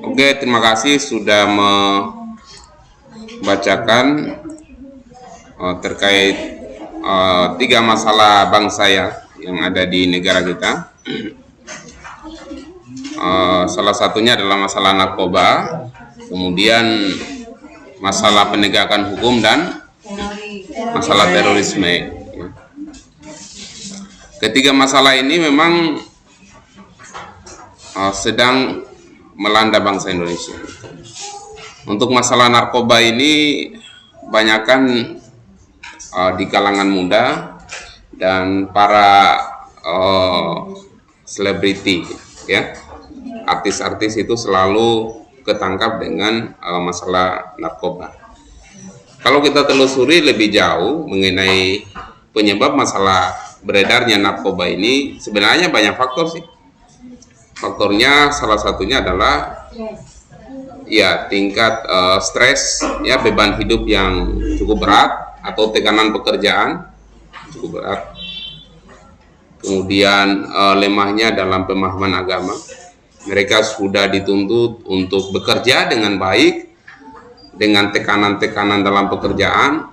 Oke, terima kasih sudah membacakan terkait tiga masalah bangsa yang ada di negara kita. Salah satunya adalah masalah narkoba, kemudian masalah penegakan hukum dan masalah terorisme. Ketiga masalah ini memang sedang melanda bangsa Indonesia. Untuk masalah narkoba ini banyakkan di kalangan muda dan para selebriti, ya, artis-artis itu selalu ketangkap dengan masalah narkoba. Kalau kita telusuri lebih jauh mengenai penyebab masalah beredarnya narkoba ini, sebenarnya banyak faktor sih. Faktornya salah satunya adalah ya tingkat stres, ya, beban hidup yang cukup berat atau tekanan pekerjaan cukup berat. Kemudian lemahnya dalam pemahaman agama. Mereka sudah dituntut untuk bekerja dengan baik dengan tekanan-tekanan dalam pekerjaan,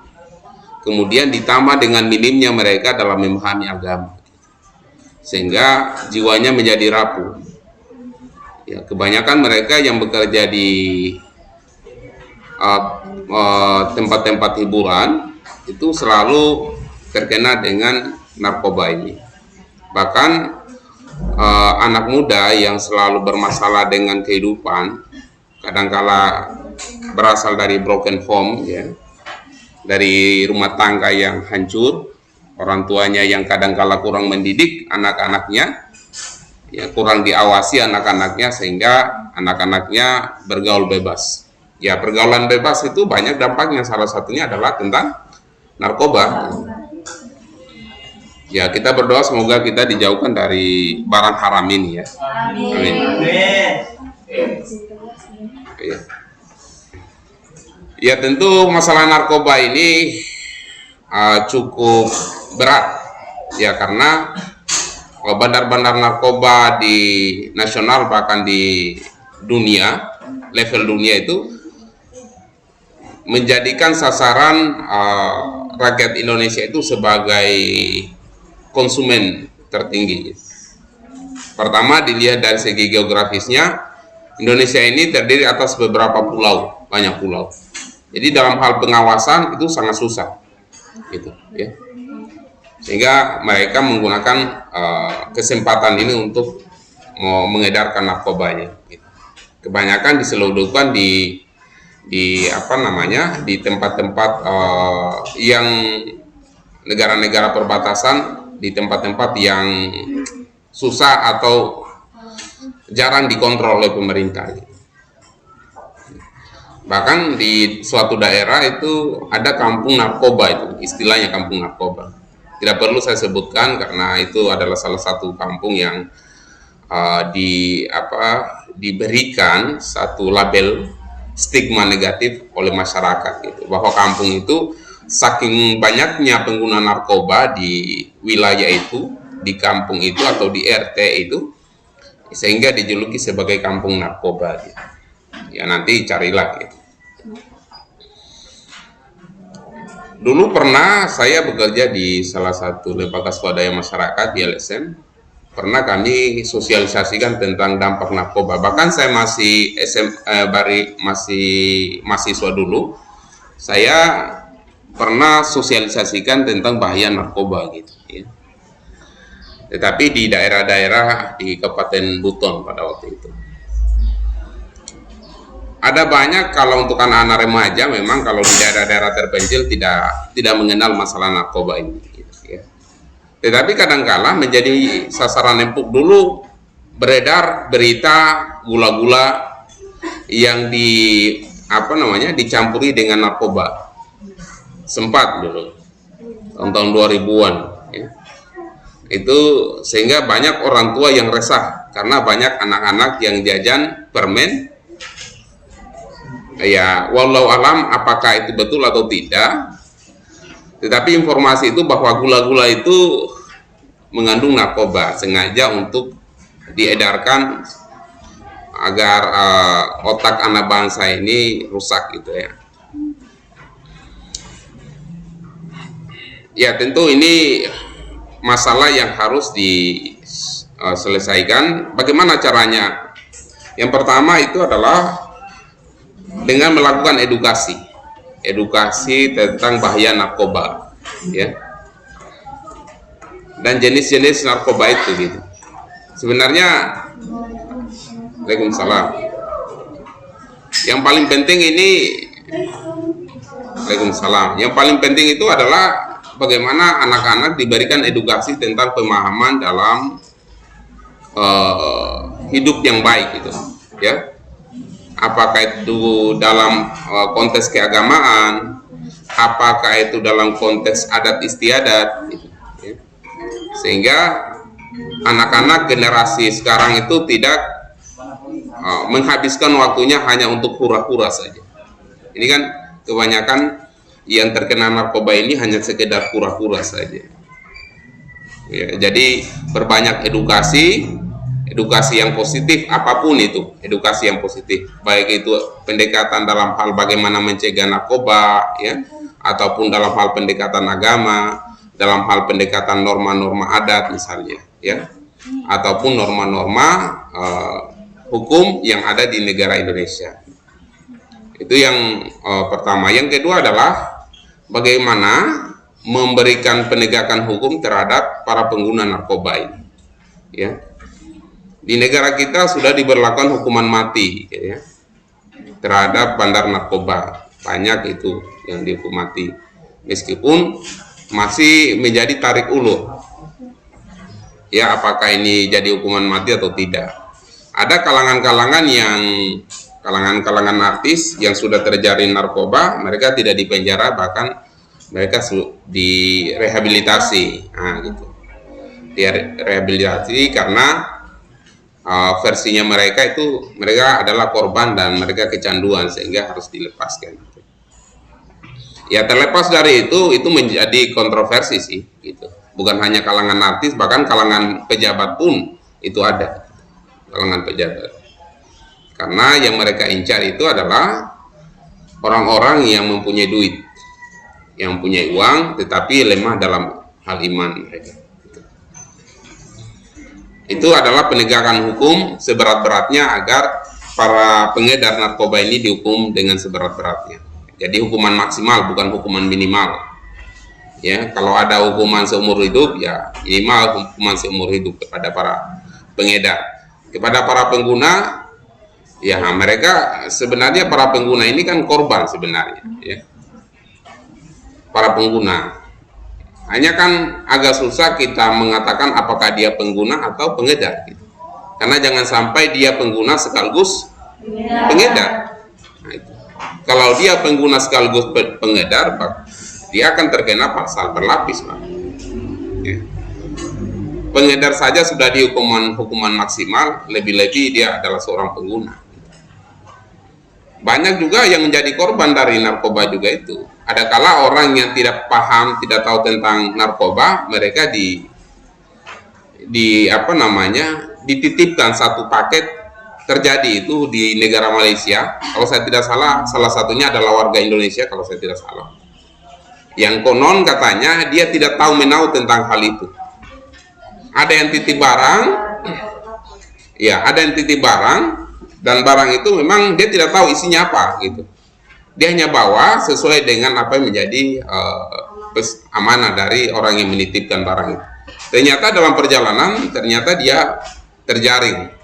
kemudian ditambah dengan minimnya mereka dalam memahami agama, sehingga jiwanya menjadi rapuh. Ya, kebanyakan mereka yang bekerja di tempat-tempat hiburan itu selalu terkena dengan narkoba ini. Bahkan anak muda yang selalu bermasalah dengan kehidupan, kadangkala berasal dari broken home, ya, dari rumah tangga yang hancur, orang tuanya yang kadangkala kurang mendidik anak-anaknya, ya, kurang diawasi anak-anaknya, sehingga anak-anaknya bergaul bebas. Ya, pergaulan bebas itu banyak dampaknya, salah satunya adalah tentang narkoba. Ya, kita berdoa semoga kita dijauhkan dari barang haram ini, ya. Amin. Ya. Ya, tentu masalah narkoba ini cukup berat, ya, karena bandar-bandar narkoba di nasional bahkan di dunia, level dunia itu menjadikan sasaran rakyat Indonesia itu sebagai konsumen tertinggi. Pertama, dilihat dari segi geografisnya, Indonesia ini terdiri atas beberapa pulau, banyak pulau. Jadi dalam hal pengawasan itu sangat susah, gitu, ya. Sehingga mereka menggunakan kesempatan ini untuk mengedarkan narkobanya. Gitu. Kebanyakan diselundupkan di di tempat-tempat yang negara-negara perbatasan, di tempat-tempat yang susah atau jarang dikontrol oleh pemerintah. Bahkan di suatu daerah itu ada kampung narkoba, itu istilahnya kampung narkoba. Tidak perlu saya sebutkan karena itu adalah salah satu kampung yang diberikan satu label stigma negatif oleh masyarakat, gitu, bahwa kampung itu saking banyaknya pengguna narkoba di wilayah itu, di kampung itu atau di RT itu, sehingga dijuluki sebagai kampung narkoba, gitu. Ya, nanti carilah, gitu. Dulu pernah saya bekerja di salah satu lembaga swadaya masyarakat di LSM. Pernah kami sosialisasikan tentang dampak narkoba. Bahkan saya masih masih mahasiswa dulu, saya pernah sosialisasikan tentang bahaya narkoba, gitu, ya. Tetapi di daerah-daerah di Kabupaten Buton pada waktu itu ada banyak, kalau untuk anak-anak remaja memang kalau di daerah-daerah terpencil tidak mengenal masalah narkoba ini, gitu, ya. Tetapi kadangkala menjadi sasaran empuk. Dulu beredar berita gula-gula yang dicampuri dengan narkoba. Sempat dulu tahun 2000-an, ya. Itu sehingga banyak orang tua yang resah karena banyak anak-anak yang jajan permen. Ya, wallahu alam apakah itu betul atau tidak, tetapi informasi itu bahwa gula-gula itu mengandung narkoba sengaja untuk diedarkan agar otak anak bangsa ini rusak gitu ya. Ya tentu ini masalah yang harus diselesaikan. Bagaimana caranya? Yang pertama itu adalah dengan melakukan edukasi tentang bahaya narkoba, ya, dan jenis-jenis narkoba itu gitu. Sebenarnya, Waalaikumsalam. Yang paling penting ini, Waalaikumsalam. Yang paling penting itu adalah bagaimana anak-anak diberikan edukasi tentang pemahaman dalam hidup yang baik gitu, ya. Apakah itu dalam konteks keagamaan, apakah itu dalam konteks adat istiadat, gitu, ya. Sehingga anak-anak generasi sekarang itu tidak menghabiskan waktunya hanya untuk hura-hura saja. Ini kan kebanyakan yang terkena narkoba ini hanya sekedar hura-hura saja. Ya, jadi perbanyak edukasi yang positif, apapun itu, edukasi yang positif, baik itu pendekatan dalam hal bagaimana mencegah narkoba, ya, ataupun dalam hal pendekatan agama, dalam hal pendekatan norma-norma adat misalnya, ya, ataupun norma-norma hukum yang ada di negara Indonesia. Itu yang pertama. Yang kedua adalah bagaimana memberikan penegakan hukum terhadap para pengguna narkoba ini, ya. Di negara kita sudah diberlakukan hukuman mati, ya, terhadap bandar narkoba. Banyak itu yang dihukum mati, meskipun masih menjadi tarik ulur, ya, apakah ini jadi hukuman mati atau tidak. Ada kalangan-kalangan artis yang sudah terjaring narkoba, mereka tidak dipenjara, bahkan mereka direhabilitasi, nah, gitu. Direhabilitasi karena versinya mereka adalah korban dan mereka kecanduan sehingga harus dilepaskan. Ya, terlepas dari itu menjadi kontroversi sih, gitu. Bukan hanya kalangan artis, bahkan kalangan pejabat pun itu ada, kalangan pejabat. Karena yang mereka incar itu adalah orang-orang yang mempunyai duit, yang punya uang, tetapi lemah dalam hal iman mereka. Itu adalah penegakan hukum seberat-beratnya agar para pengedar narkoba ini dihukum dengan seberat-beratnya. Jadi hukuman maksimal, bukan hukuman minimal. Ya, kalau ada hukuman seumur hidup, ya minimal hukuman seumur hidup kepada para pengedar. Kepada para pengguna, ya mereka sebenarnya, para pengguna ini kan korban sebenarnya, ya. Para pengguna. Hanya kan agak susah kita mengatakan apakah dia pengguna atau pengedar, gitu. Karena jangan sampai dia pengguna sekaligus pengedar. Nah, itu. Kalau dia pengguna sekaligus pengedar, dia akan terkena pasal berlapis, Pak. Ya. Pengedar saja sudah dihukuman hukuman maksimal, lebih-lebih dia adalah seorang pengguna. Banyak juga yang menjadi korban dari narkoba juga itu. Adakala orang yang tidak paham, tidak tahu tentang narkoba, mereka dititipkan satu paket. Terjadi itu di negara Malaysia. Kalau saya tidak salah, salah satunya adalah warga Indonesia kalau saya tidak salah. Yang konon katanya dia tidak tahu menau tentang hal itu. Ada yang titip barang, ya, ada yang titip barang, dan barang itu memang dia tidak tahu isinya apa, gitu. Dia hanya bawa sesuai dengan apa yang menjadi amanah dari orang yang menitipkan barang itu. Ternyata dalam perjalanan, ternyata dia terjaring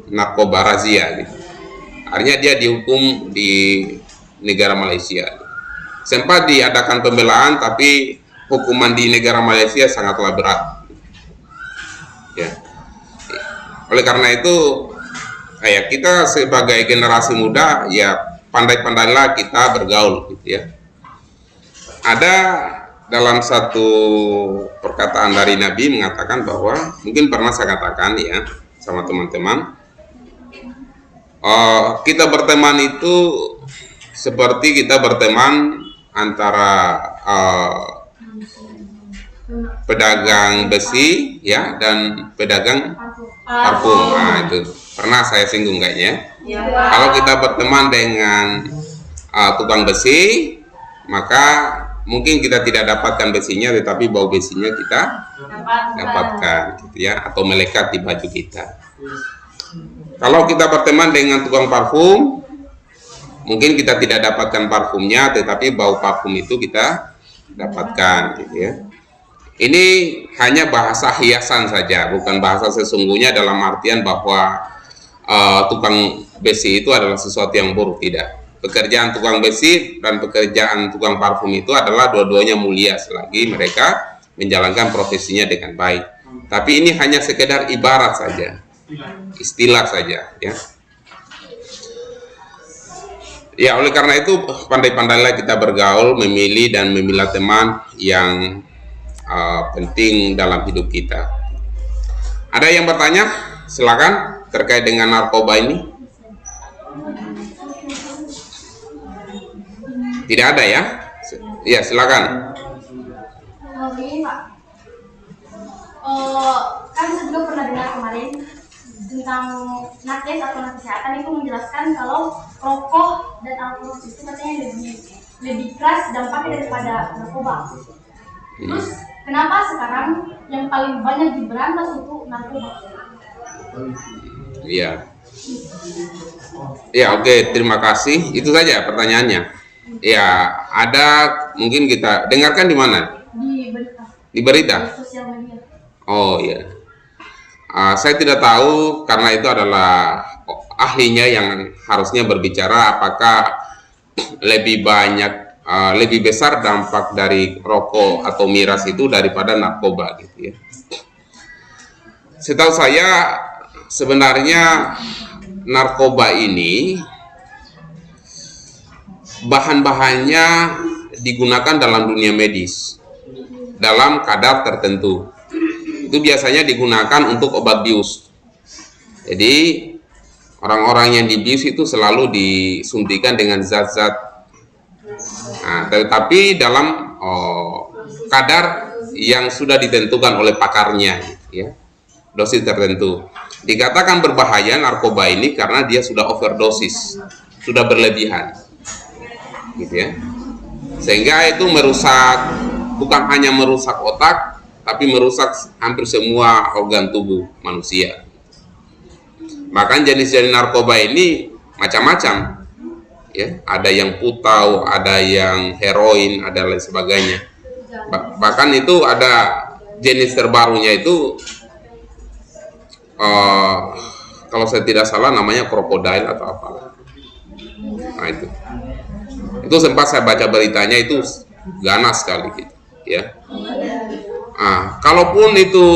narkoba razia, gitu. Akhirnya dia dihukum di negara Malaysia. Sempat diadakan pembelaan, tapi hukuman di negara Malaysia sangatlah berat. Ya. Oleh karena itu, kayak kita sebagai generasi muda, ya pandai-pandailah kita bergaul, gitu ya. Ada dalam satu perkataan dari Nabi mengatakan bahwa, mungkin pernah saya katakan ya sama teman-teman, kita berteman itu seperti kita berteman antara pedagang besi, ya, dan pedagang parfum. Nah, itu Pernah saya singgung kayaknya. Ya, Kalau kita berteman dengan tukang besi, maka mungkin kita tidak dapatkan besinya, tetapi bau besinya kita dapatkan, gitu ya, atau melekat di baju kita. Kalau kita berteman dengan tukang parfum, mungkin kita tidak dapatkan parfumnya, tetapi bau parfum itu kita dapatkan, gitu ya. Ini hanya bahasa hiasan saja, bukan bahasa sesungguhnya dalam artian bahwa tukang besi itu adalah sesuatu yang buruk, tidak. Pekerjaan tukang besi dan pekerjaan tukang parfum itu adalah dua-duanya mulia selagi mereka menjalankan profesinya dengan baik. Tapi ini hanya sekedar ibarat saja, istilah saja, ya. Ya, oleh karena itu pandai-pandailah kita bergaul, memilih dan memilah teman yang penting dalam hidup kita. Ada yang bertanya? Silakan terkait dengan narkoba ini. Tidak ada ya? Ya, silakan. Oke, Pak. Kan saya juga pernah dengar kemarin tentang nakes atau nakes kesehatan itu menjelaskan kalau rokok dan alkohol itu katanya lebih keras dampaknya daripada narkoba. Terus kenapa sekarang yang paling banyak diberantas itu narkoba? Iya. Ya, oke, terima kasih. Itu saja pertanyaannya. Ya, ada mungkin kita dengarkan di mana? Di berita. Di berita. Di sosial media. Oh iya. Saya tidak tahu karena itu adalah ahlinya yang harusnya berbicara apakah lebih banyak, lebih besar dampak dari rokok atau miras itu daripada narkoba, gitu ya. Setahu saya sebenarnya narkoba ini bahan-bahannya digunakan dalam dunia medis dalam kadar tertentu. Itu biasanya digunakan untuk obat bius. Jadi orang-orang yang dibius itu selalu disuntikan dengan zat-zat. Nah, tetapi dalam kadar yang sudah ditentukan oleh pakarnya, ya, dosis tertentu. Dikatakan berbahaya narkoba ini karena dia sudah overdosis, sudah berlebihan, gitu ya. Sehingga itu merusak, bukan hanya merusak otak, tapi merusak hampir semua organ tubuh manusia. Bahkan jenis-jenis narkoba ini macam-macam, ya. Ada yang putau, ada yang heroin, ada lain sebagainya. Bahkan itu ada jenis terbarunya itu, kalau saya tidak salah namanya krokodil atau apa. Nah itu sempat saya baca beritanya, itu ganas sekali, gitu, ya. Kalaupun itu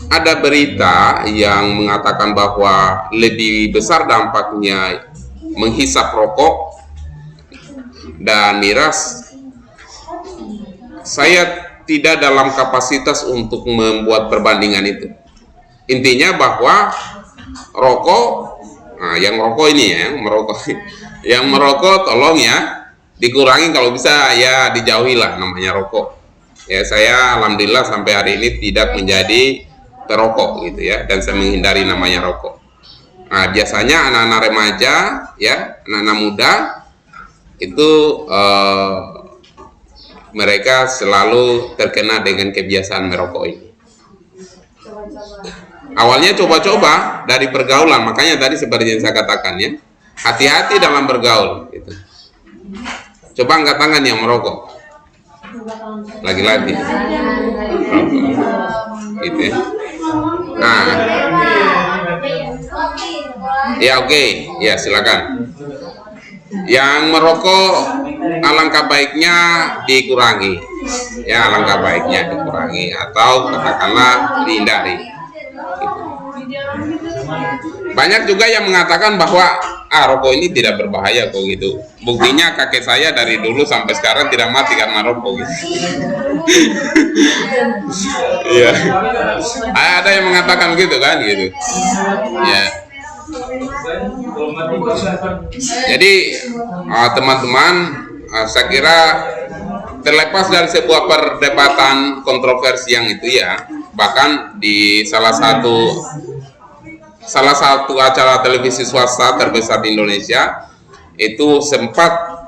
ada berita yang mengatakan bahwa lebih besar dampaknya menghisap rokok dan miras, saya tidak dalam kapasitas untuk membuat perbandingan itu. Intinya bahwa rokok, yang merokok ini ya, yang merokok tolong ya dikurangi, kalau bisa ya dijauhilah namanya rokok. Ya, saya alhamdulillah sampai hari ini tidak menjadi perokok, gitu ya, dan saya menghindari namanya rokok. Nah, biasanya anak-anak remaja, ya, anak-anak muda itu mereka selalu terkena dengan kebiasaan merokok ini. Awalnya coba-coba dari pergaulan, makanya tadi seperti yang saya katakan, ya, hati-hati dalam bergaul, gitu. Coba angkat tangan yang merokok, lagi-lagi, gitu ya. Nah, ya oke, ya silakan. Yang merokok alangkah baiknya dikurangi, ya, alangkah baiknya dikurangi atau katakanlah dihindari. Banyak juga yang mengatakan bahwa rokok ini tidak berbahaya kok, gitu. Buktinya kakek saya dari dulu sampai sekarang tidak mati karena rokok, gitu. Iya. Ada yang mengatakan gitu kan, gitu. Ya. Jadi teman-teman, saya kira terlepas dari sebuah perdebatan kontroversi yang itu, ya, bahkan di salah satu salah satu acara televisi swasta terbesar di Indonesia itu sempat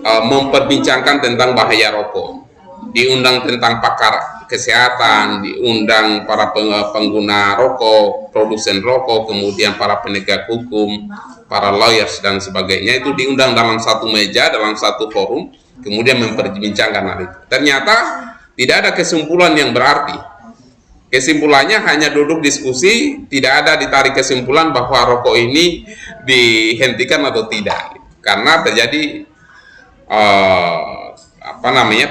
memperbincangkan tentang bahaya rokok. Diundang tentang pakar kesehatan, diundang para pengguna rokok, produsen rokok, kemudian para penegak hukum, para lawyers dan sebagainya, itu diundang dalam satu meja, dalam satu forum, kemudian memperbincangkan hal itu. Ternyata tidak ada kesimpulan yang berarti. Kesimpulannya hanya duduk diskusi, tidak ada ditarik kesimpulan bahwa rokok ini dihentikan atau tidak, karena terjadi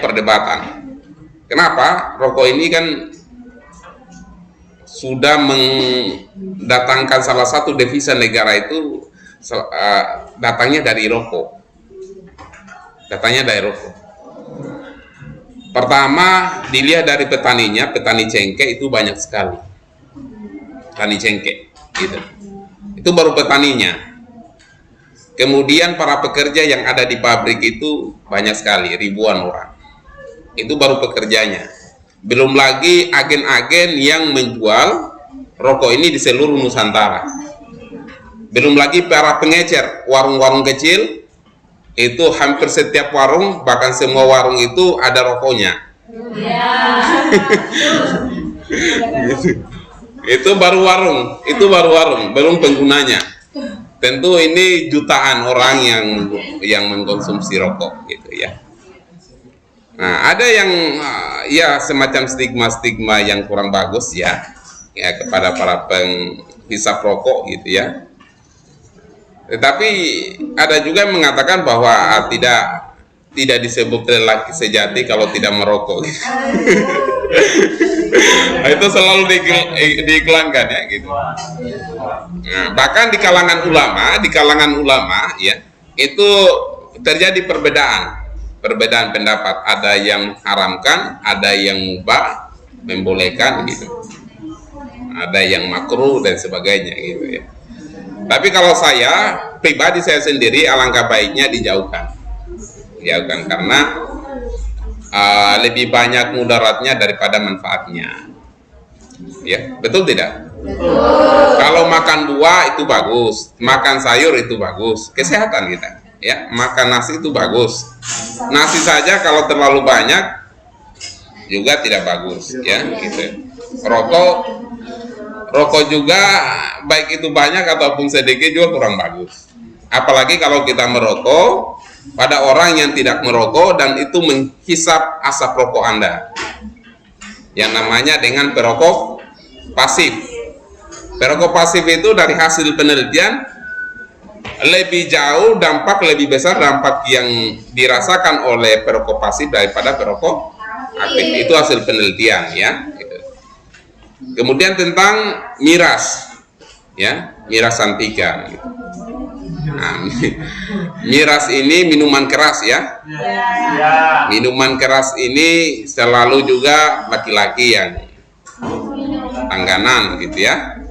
perdebatan. Kenapa? Rokok ini kan sudah mendatangkan salah satu devisa negara itu datangnya dari rokok. Datangnya dari rokok. Pertama, dilihat dari petaninya, petani cengkeh itu banyak sekali. Petani cengkeh, gitu. Itu baru petaninya. Kemudian para pekerja yang ada di pabrik itu banyak sekali, ribuan orang. Itu baru pekerjanya. Belum lagi agen-agen yang menjual rokok ini di seluruh Nusantara. Belum lagi para pengecer, warung-warung kecil, itu hampir setiap warung, bahkan semua warung itu ada rokoknya. Itu baru warung, belum penggunanya. Tentu ini jutaan orang yang mengkonsumsi rokok, gitu ya. Nah, ada yang ya semacam stigma-stigma yang kurang bagus ya kepada para penghisap rokok, gitu ya. Tetapi ada juga yang mengatakan bahwa tidak disebut lelaki sejati kalau tidak merokok. Itu selalu diiklankan ya, gitu. Nah, bahkan di kalangan ulama ya, itu terjadi perbedaan pendapat. Ada yang haramkan, ada yang mubah, membolehkan, gitu. Ada yang makruh dan sebagainya, gitu ya. Tapi kalau saya pribadi, saya sendiri alangkah baiknya dijauhkan karena lebih banyak mudaratnya daripada manfaatnya. Ya, betul tidak? Kalau makan buah itu bagus, makan sayur itu bagus, kesehatan kita. Ya, makan nasi itu bagus. Nasi saja kalau terlalu banyak juga tidak bagus, ya, gitu. Rokok juga baik itu banyak ataupun sedikit juga kurang bagus. Apalagi kalau kita merokok pada orang yang tidak merokok dan itu menghisap asap rokok Anda, yang namanya dengan perokok pasif. Perokok pasif itu dari hasil penelitian lebih jauh lebih besar dampak yang dirasakan oleh perokok pasif daripada perokok aktif. Itu hasil penelitian ya. Kemudian tentang miras, ya, miras Santika. Gitu. Nah, miras ini minuman keras ya. Minuman keras ini selalu juga laki-laki yang langganan, gitu ya.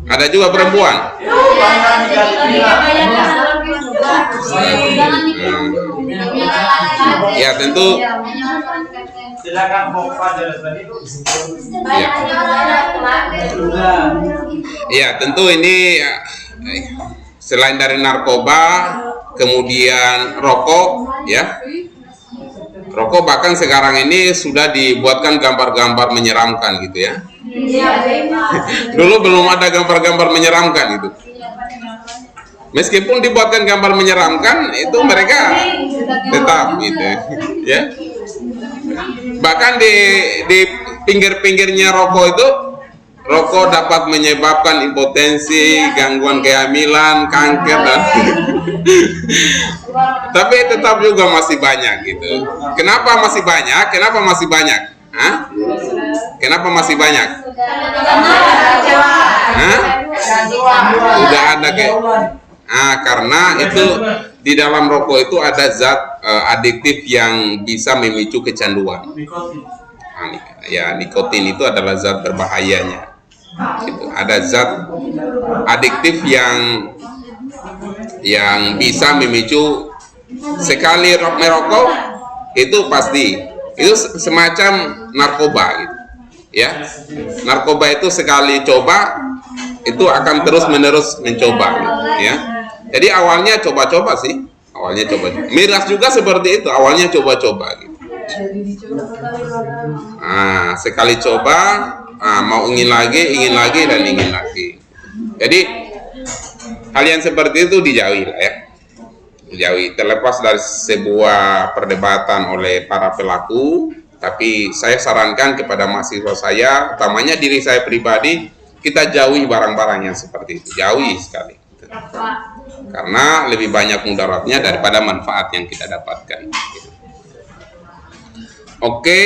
Ada juga perempuan. Ya tentu. Ya tentu ini selain dari narkoba, kemudian rokok, ya. Rokok bahkan sekarang ini sudah dibuatkan gambar-gambar menyeramkan, gitu ya. Dulu belum ada gambar-gambar menyeramkan itu. Meskipun dibuatkan gambar menyeramkan, itu mereka tetap, gitu ya. Bahkan di pinggir-pinggirnya rokok itu, rokok dapat menyebabkan impotensi, gangguan kehamilan, kanker dan tapi tetap juga masih banyak, gitu. Kenapa masih banyak? Hah? Kenapa masih banyak? Hah? Udah ada karena itu di dalam rokok itu ada zat adiktif yang bisa memicu kecanduan. Ya, nikotin itu adalah zat berbahayanya. Gitu. Ada zat adiktif yang bisa memicu, sekali merokok itu pasti itu semacam narkoba, gitu. ya. Narkoba itu sekali coba itu akan terus menerus mencoba, ya. Jadi awalnya coba-coba sih, awalnya coba. Miras juga seperti itu, awalnya coba-coba gitu. Nah, sekali coba, mau ingin lagi dan ingin lagi. Jadi hal yang seperti itu dijauhi lah ya, dijauhi. Terlepas dari sebuah perdebatan oleh para pelaku, tapi saya sarankan kepada mahasiswa saya, utamanya diri saya pribadi, kita jauhi barang-barang yang seperti itu, jauhi sekali. Karena lebih banyak mudaratnya daripada manfaat yang kita dapatkan. Oke,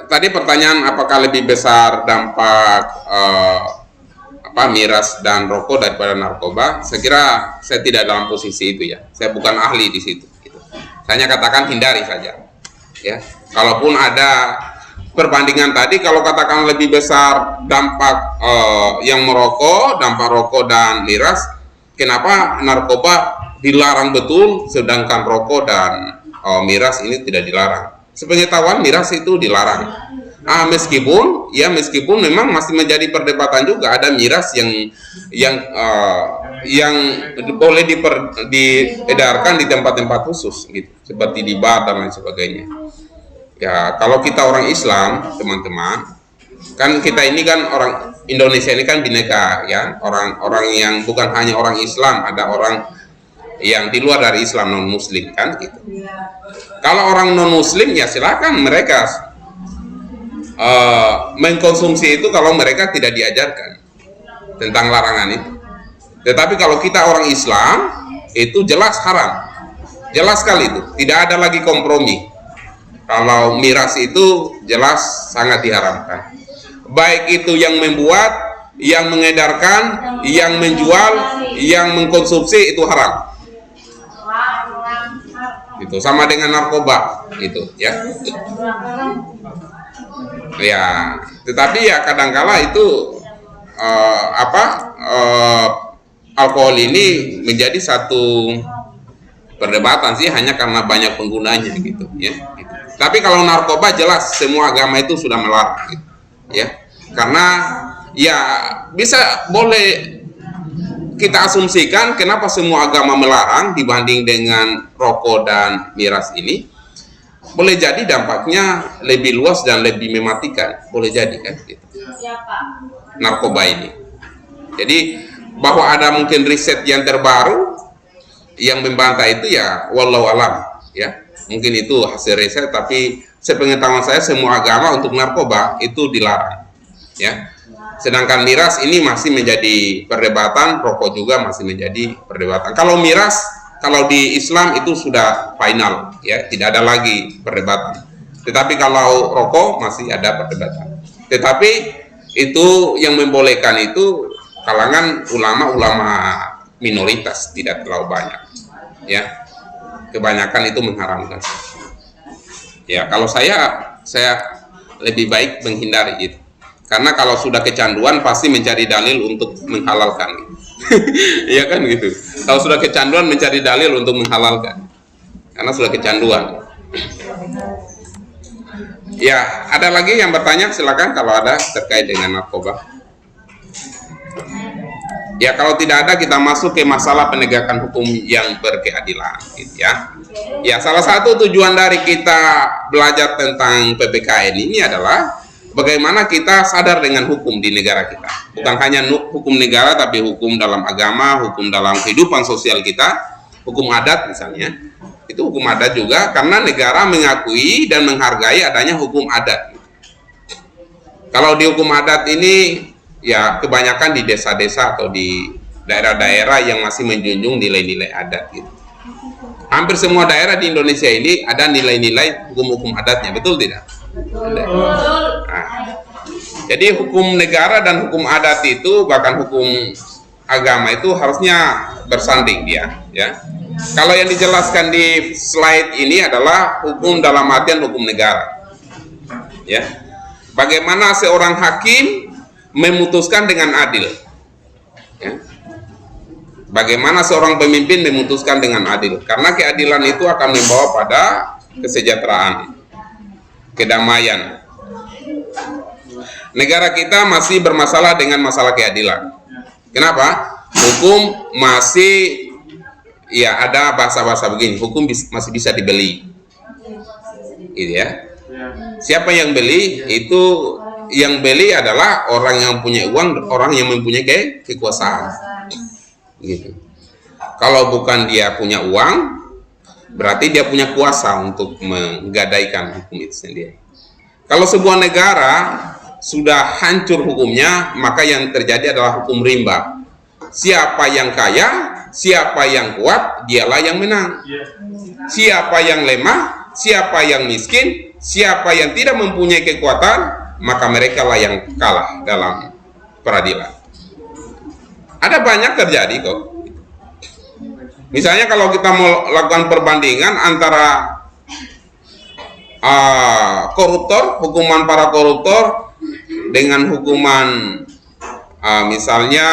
tadi pertanyaan apakah lebih besar dampak miras dan rokok daripada narkoba? Saya kira saya tidak dalam posisi itu ya. Saya bukan ahli di situ. Gitu. Saya hanya katakan hindari saja. Ya, kalaupun ada perbandingan tadi, kalau katakan lebih besar dampak yang merokok, dampak rokok dan miras, kenapa narkoba dilarang betul, sedangkan rokok dan miras ini tidak dilarang? Sepengetahuan miras itu dilarang. Meskipun memang masih menjadi perdebatan juga, ada miras yang boleh diedarkan di tempat-tempat khusus gitu, seperti di bar dan lain sebagainya. Ya, kalau kita orang Islam, teman-teman, kan kita ini kan orang Indonesia ini kan bineka ya, orang-orang yang bukan hanya orang Islam, ada orang yang di luar dari Islam, non Muslim kan gitu. Kalau orang non Muslim ya silakan mereka mengkonsumsi itu kalau mereka tidak diajarkan tentang larangan itu. Tetapi kalau kita orang Islam itu jelas haram, jelas sekali itu, tidak ada lagi kompromi. Kalau miras itu jelas sangat diharamkan. Baik itu yang membuat, yang mengedarkan, yang menjual, yang mengkonsumsi itu haram. Itu sama dengan narkoba itu ya. Ya, tetapi ya kadangkala itu alkohol ini menjadi satu perdebatan sih, hanya karena banyak penggunanya gitu ya. Gitu. Tapi kalau narkoba jelas semua agama itu sudah melarang gitu, ya. Karena ya boleh kita asumsikan kenapa semua agama melarang dibanding dengan rokok dan miras ini. Boleh jadi dampaknya lebih luas dan lebih mematikan, boleh jadi kan gitu. Narkoba ini. Jadi bahwa ada mungkin riset yang terbaru yang membantah itu ya wallahu alam ya. Mungkin itu hasil riset, tapi sepengetahuan saya semua agama untuk narkoba itu dilarang ya. Sedangkan miras ini masih menjadi perdebatan, rokok juga masih menjadi perdebatan. Kalau miras, kalau di Islam itu sudah final ya, tidak ada lagi perdebatan. Tetapi kalau rokok masih ada perdebatan. Tetapi itu yang membolehkan itu kalangan ulama-ulama minoritas, tidak terlalu banyak ya. Kebanyakan itu mengharamkan. Ya, kalau saya lebih baik menghindari itu. Karena kalau sudah kecanduan pasti mencari dalil untuk menghalalkan. Iya kan gitu. Kalau sudah kecanduan mencari dalil untuk menghalalkan. Karena sudah kecanduan. Ya, ada lagi yang bertanya, silakan kalau ada terkait dengan narkoba. Ya, kalau tidak ada kita masuk ke masalah penegakan hukum yang berkeadilan gitu ya. Ya, salah satu tujuan dari kita belajar tentang PPKN ini adalah bagaimana kita sadar dengan hukum di negara kita. Bukan hanya hukum negara, tapi hukum dalam agama, hukum dalam kehidupan sosial kita, hukum adat misalnya. Itu hukum adat juga, karena negara mengakui dan menghargai adanya hukum adat. Kalau di hukum adat ini, ya kebanyakan di desa-desa atau di daerah-daerah yang masih menjunjung nilai-nilai adat gitu. Hampir semua daerah di Indonesia ini ada nilai-nilai hukum-hukum adatnya, betul tidak? Nah, jadi hukum negara dan hukum adat itu, bahkan hukum agama itu harusnya bersanding dia ya. Kalau yang dijelaskan di slide ini adalah hukum dalam artian hukum negara ya. Bagaimana seorang hakim memutuskan dengan adil ya. Bagaimana seorang pemimpin memutuskan dengan adil, karena keadilan itu akan membawa pada kesejahteraan, kedamaian negara kita masih bermasalah dengan masalah keadilan. Kenapa? Hukum masih, ya ada bahasa-bahasa begini, hukum masih bisa dibeli, gitu ya. Siapa yang beli? Itu yang beli adalah orang yang punya uang, orang yang mempunyai kekuasaan, gitu. Kalau bukan dia punya uang, berarti dia punya kuasa untuk menggadaikan hukum itu sendiri. Kalau sebuah negara sudah hancur hukumnya, maka yang terjadi adalah hukum rimba. Siapa yang kaya, siapa yang kuat, dialah yang menang. Siapa yang lemah, siapa yang miskin, siapa yang tidak mempunyai kekuatan, maka mereka lah yang kalah dalam peradilan. Ada banyak terjadi kok. Misalnya kalau kita mau lakukan perbandingan antara koruptor, hukuman para koruptor dengan hukuman misalnya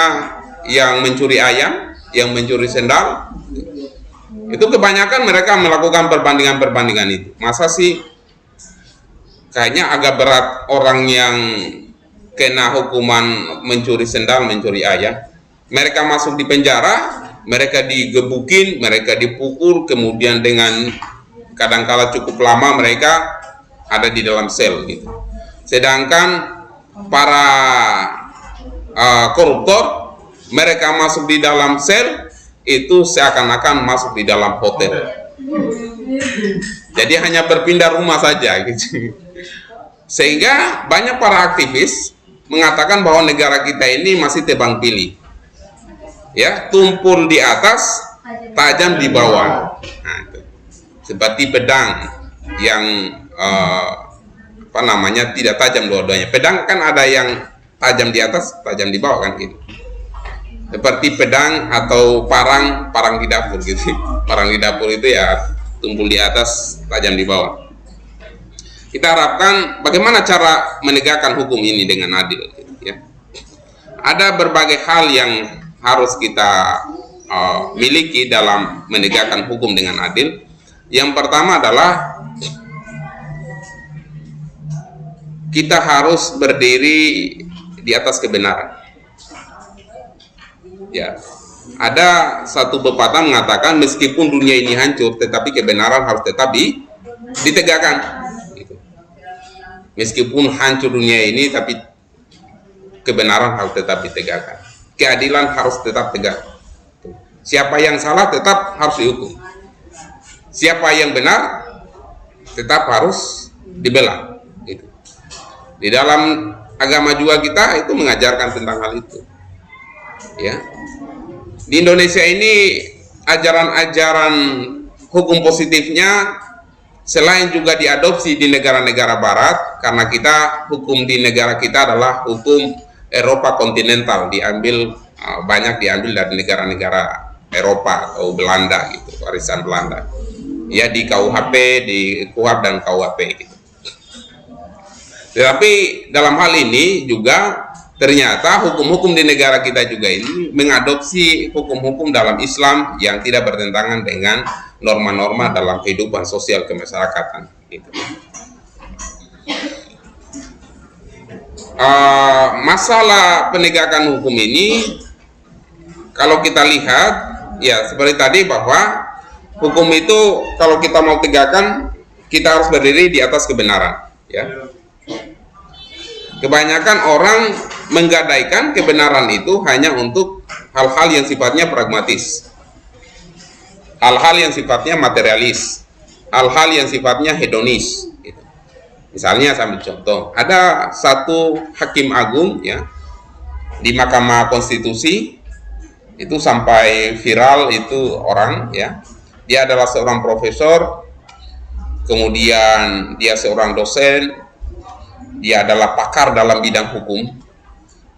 yang mencuri ayam, yang mencuri sendal, itu kebanyakan mereka melakukan perbandingan-perbandingan itu. Masa sih kayaknya agak berat orang yang kena hukuman mencuri sendal, mencuri ayam. Mereka masuk di penjara, mereka digebukin, mereka dipukul, kemudian dengan kadangkala cukup lama mereka ada di dalam sel gitu. Sedangkan para koruptor, mereka masuk di dalam sel itu seakan-akan masuk di dalam hotel. Jadi hanya berpindah rumah saja gitu. Sehingga banyak para aktivis mengatakan bahwa negara kita ini masih tebang pilih. Ya, tumpul di atas, tajam di bawah. Nah, itu. Seperti pedang yang tidak tajam dua-duanya. Pedang kan ada yang tajam di atas, tajam di bawah kan gitu. Seperti pedang atau parang di dapur gitu. Parang di dapur itu ya tumpul di atas, tajam di bawah. Kita harapkan bagaimana cara menegakkan hukum ini dengan adil gitu, ya. Ada berbagai hal yang harus kita miliki dalam menegakkan hukum dengan adil. Yang pertama adalah kita harus berdiri di atas kebenaran. Ya, ada satu pepatah mengatakan meskipun dunia ini hancur, tetapi kebenaran harus tetap ditegakkan. Gitu. Meskipun hancur dunia ini, tapi kebenaran harus tetap ditegakkan. Keadilan harus tetap tegak. Siapa yang salah tetap harus dihukum. Siapa yang benar tetap harus dibela. Gitu. Di dalam agama juga kita itu mengajarkan tentang hal itu. Ya. Di Indonesia ini ajaran-ajaran hukum positifnya selain juga diadopsi di negara-negara barat, karena kita hukum di negara kita adalah hukum Eropa kontinental, banyak diambil dari negara-negara Eropa atau Belanda gitu, warisan Belanda. Ya, di KUHP, di KUHP dan KUHP gitu. Tetapi dalam hal ini juga ternyata hukum-hukum di negara kita juga ini mengadopsi hukum-hukum dalam Islam yang tidak bertentangan dengan norma-norma dalam kehidupan sosial kemasyarakatan. Gitu. Masalah penegakan hukum ini, kalau kita lihat, ya seperti tadi bahwa hukum itu kalau kita mau tegakkan, kita harus berdiri di atas kebenaran. Ya. Kebanyakan orang menggadaikan kebenaran itu hanya untuk hal-hal yang sifatnya pragmatis, hal-hal yang sifatnya materialis, hal-hal yang sifatnya hedonis. Gitu. Misalnya saya ambil contoh, ada satu hakim agung ya di Mahkamah Konstitusi itu sampai viral itu orang ya, dia adalah seorang profesor, kemudian dia seorang dosen. Dia adalah pakar dalam bidang hukum,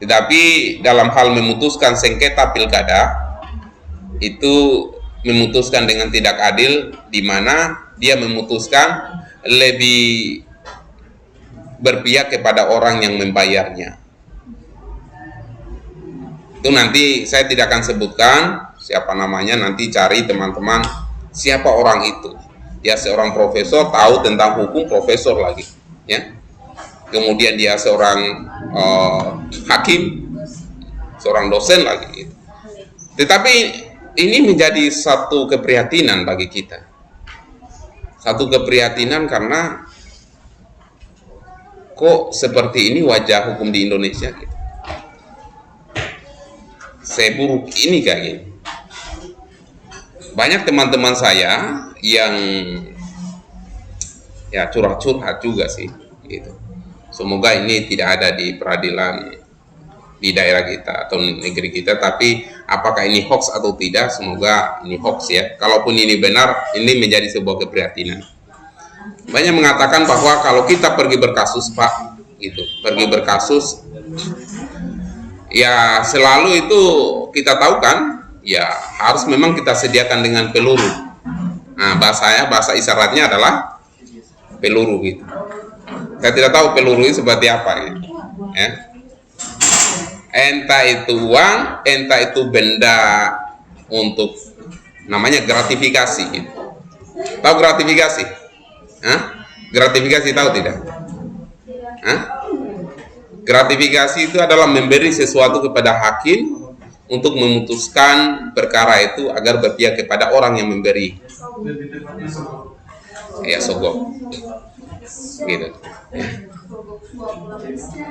tetapi dalam hal memutuskan sengketa pilkada itu memutuskan dengan tidak adil, di mana dia memutuskan lebih berpihak kepada orang yang membayarnya. Itu nanti saya tidak akan sebutkan siapa namanya, nanti cari teman-teman siapa orang itu. Ya, seorang profesor, tahu tentang hukum, profesor lagi, ya. Kemudian dia seorang hakim, seorang dosen lagi gitu. Tetapi ini menjadi satu keprihatinan bagi kita, satu keprihatinan karena kok seperti ini wajah hukum di Indonesia gitu. Seburuk ini kayak gini. Banyak teman-teman saya yang ya curhat-curhat juga sih gitu. Semoga ini tidak ada di peradilan di daerah kita atau negeri kita, tapi apakah ini hoax atau tidak, semoga ini hoax ya. Kalaupun ini benar, ini menjadi sebuah keprihatinan. Banyak mengatakan bahwa kalau kita pergi berkasus Pak gitu, pergi berkasus ya selalu itu kita tahu kan, ya harus memang kita sediakan dengan peluru. Nah, bahasa isyaratnya adalah peluru gitu. Saya tidak tahu peluru itu seperti apa gitu. Ya. Entah itu uang, entah itu benda untuk namanya gratifikasi gitu. Tahu gratifikasi? Hah? Gratifikasi tahu tidak? Hah? Gratifikasi itu adalah memberi sesuatu kepada hakim untuk memutuskan perkara itu agar berpihak kepada orang yang memberi. Ya, sogok. Gitu.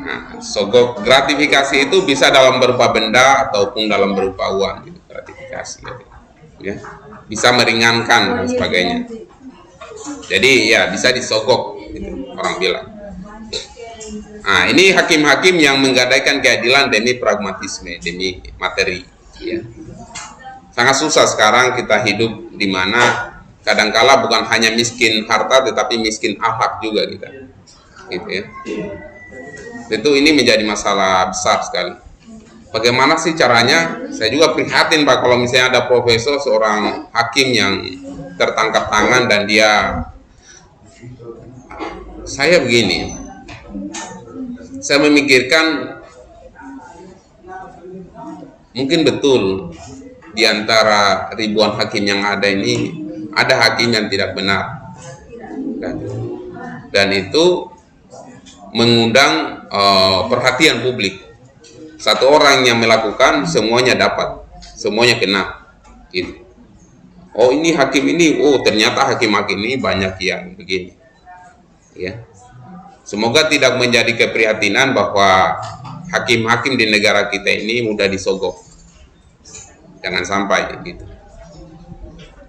Nah, sogok gratifikasi itu bisa dalam berupa benda ataupun dalam berupa uang gitu, gratifikasi gitu. Ya. Bisa meringankan dan sebagainya. Jadi ya bisa disogok gitu, orang bilang. Nah, ini hakim-hakim yang menggadaikan keadilan demi pragmatisme, demi materi. Ya. Sangat susah sekarang kita hidup di mana kadangkala bukan hanya miskin harta, tetapi miskin akhlak juga kita. Gitu ya. Tentu ini menjadi masalah besar sekali. Bagaimana sih caranya? Saya juga prihatin Pak kalau misalnya ada profesor, seorang hakim yang tertangkap tangan dan dia, saya begini, saya memikirkan mungkin betul di antara ribuan hakim yang ada ini ada hakim yang tidak benar dan itu mengundang perhatian publik. Satu orang yang melakukan semuanya dapat, semuanya kena gitu. Oh ini hakim ini, oh ternyata hakim-hakim ini banyak yang begini ya. Semoga tidak menjadi keprihatinan bahwa hakim-hakim di negara kita ini mudah disogok. Jangan sampai gitu.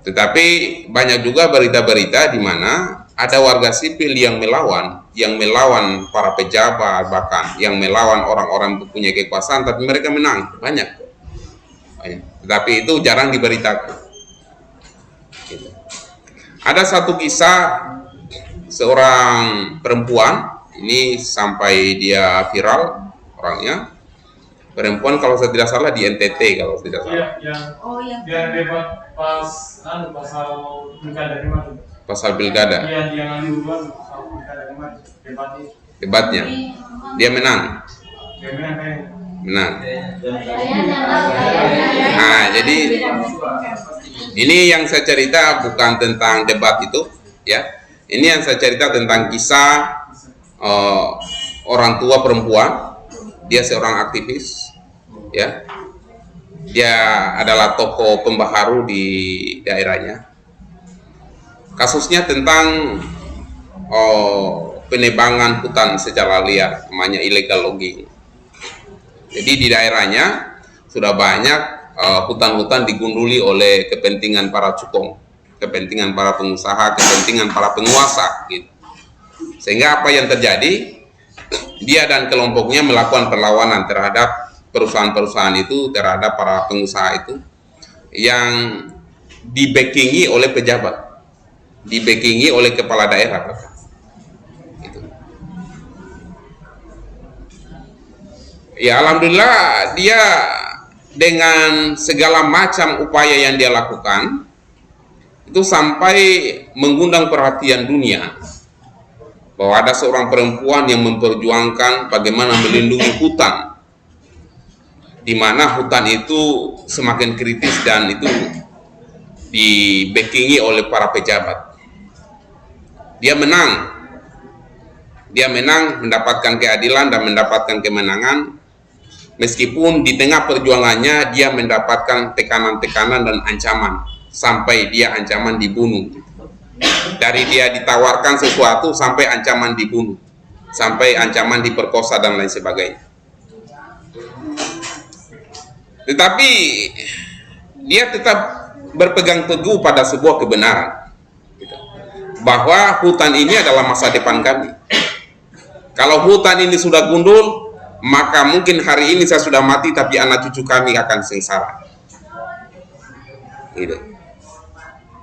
Tetapi banyak juga berita-berita di mana ada warga sipil yang melawan para pejabat, bahkan yang melawan orang-orang yang punya kekuasaan, tapi mereka menang. Banyak. Tetapi itu jarang diberitakan. Gitu. Ada satu kisah seorang perempuan, ini sampai dia viral orangnya, perempuan kalau saya tidak salah di NTT kalau tidak salah. Yang debat pas pasal pilkada kemarin. Pasal pilkada. Iya, yang duluan pasal pilkada kemarin debatnya. Dia menang. Dia menang kayaknya. Menang. Nah, jadi ini yang saya cerita bukan tentang debat itu, ya. Ini yang saya cerita tentang kisah orang tua perempuan. Dia seorang aktivis, ya. Dia adalah tokoh pembaharu di daerahnya. Kasusnya tentang penebangan hutan secara liar, namanya illegal logging. Jadi di daerahnya sudah banyak hutan-hutan digunduli oleh kepentingan para cukong, kepentingan para pengusaha, kepentingan para penguasa gitu. Sehingga apa yang terjadi, dia dan kelompoknya melakukan perlawanan terhadap perusahaan-perusahaan itu, terhadap para pengusaha itu yang dibackingi oleh pejabat, dibackingi oleh kepala daerah gitu. Ya alhamdulillah dia dengan segala macam upaya yang dia lakukan itu sampai mengundang perhatian dunia bahwa ada seorang perempuan yang memperjuangkan bagaimana melindungi hutan, di mana hutan itu semakin kritis dan itu dibackingi oleh para pejabat. Dia menang dia menang, mendapatkan keadilan dan mendapatkan kemenangan, meskipun di tengah perjuangannya dia mendapatkan tekanan-tekanan dan ancaman, sampai dia ancaman dibunuh. Dari dia ditawarkan sesuatu sampai ancaman dibunuh, sampai ancaman diperkosa dan lain sebagainya. Tetapi dia tetap berpegang teguh pada sebuah kebenaran, bahwa hutan ini adalah masa depan kami. Kalau hutan ini sudah gundul, maka mungkin hari ini saya sudah mati, tapi anak cucu kami akan sengsara. Gitu.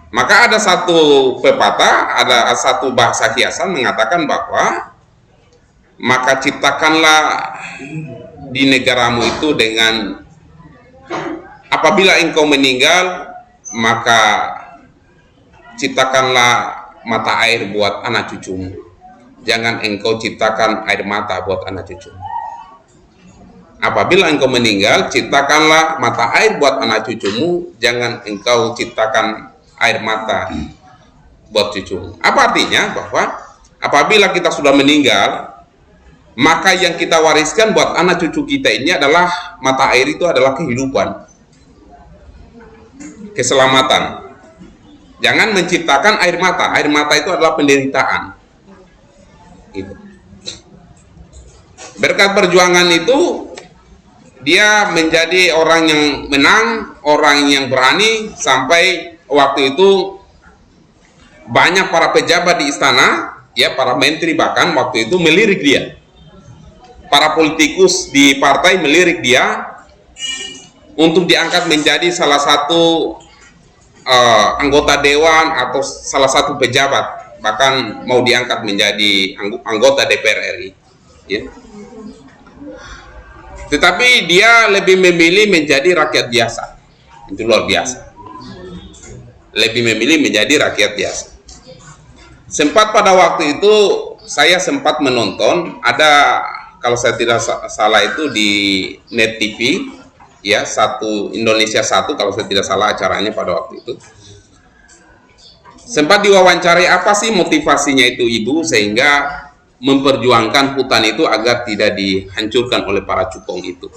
Maka ada satu pepatah, ada satu bahasa hiasan mengatakan bahwa maka ciptakanlah di negaramu itu dengan, apabila engkau meninggal, maka ciptakanlah mata air buat anak cucumu. Jangan engkau ciptakan air mata buat anak cucumu. Apabila engkau meninggal, ciptakanlah mata air buat anak cucumu, jangan engkau ciptakan air mata buat cucumu. Apa artinya? Bahwa apabila kita sudah meninggal, maka yang kita wariskan buat anak cucu kita ini adalah mata air, itu adalah kehidupan, keselamatan. Jangan menciptakan air mata. Air mata itu adalah penderitaan. Gitu. Berkat perjuangan itu, dia menjadi orang yang menang, orang yang berani, sampai waktu itu banyak para pejabat di istana, ya, para menteri bahkan waktu itu melirik dia. Para politikus di partai melirik dia untuk diangkat menjadi salah satu anggota dewan atau salah satu pejabat, bahkan mau diangkat menjadi anggota DPR RI, ya. Tetapi dia lebih memilih menjadi rakyat biasa. Itu luar biasa. Lebih memilih menjadi rakyat biasa. Sempat pada waktu itu saya sempat menonton, ada, kalau saya tidak salah itu di Net TV, ya, Indonesia 1 kalau saya tidak salah acaranya pada waktu itu. Sempat diwawancari apa sih motivasinya itu ibu sehingga memperjuangkan hutan itu agar tidak dihancurkan oleh para cukong itu.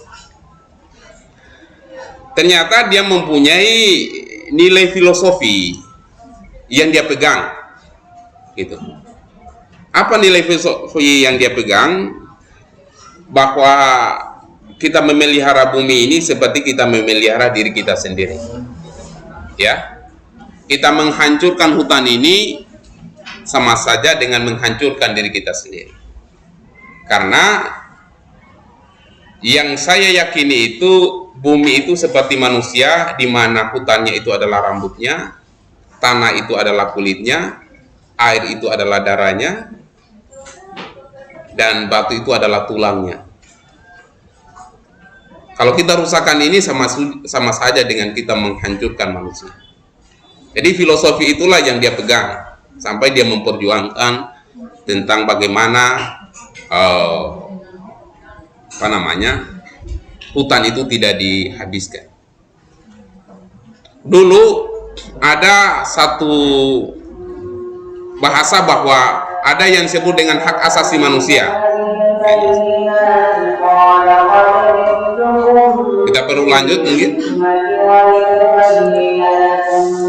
Ternyata dia mempunyai nilai filosofi yang dia pegang, gitu. Apa nilai filosofi yang dia pegang? Bahwa kita memelihara bumi ini seperti kita memelihara diri kita sendiri, ya. Kita menghancurkan hutan ini sama saja dengan menghancurkan diri kita sendiri. Karena yang saya yakini itu, bumi itu seperti manusia, di mana hutannya itu adalah rambutnya, tanah itu adalah kulitnya, air itu adalah darahnya, dan batu itu adalah tulangnya. Kalau kita rusakkan ini sama saja dengan kita menghancurkan manusia. Jadi filosofi itulah yang dia pegang sampai dia memperjuangkan tentang bagaimana hutan itu tidak dihabiskan. Dulu ada satu bahasa bahwa ada yang disebut dengan hak asasi manusia. Kita perlu lanjut mungkin.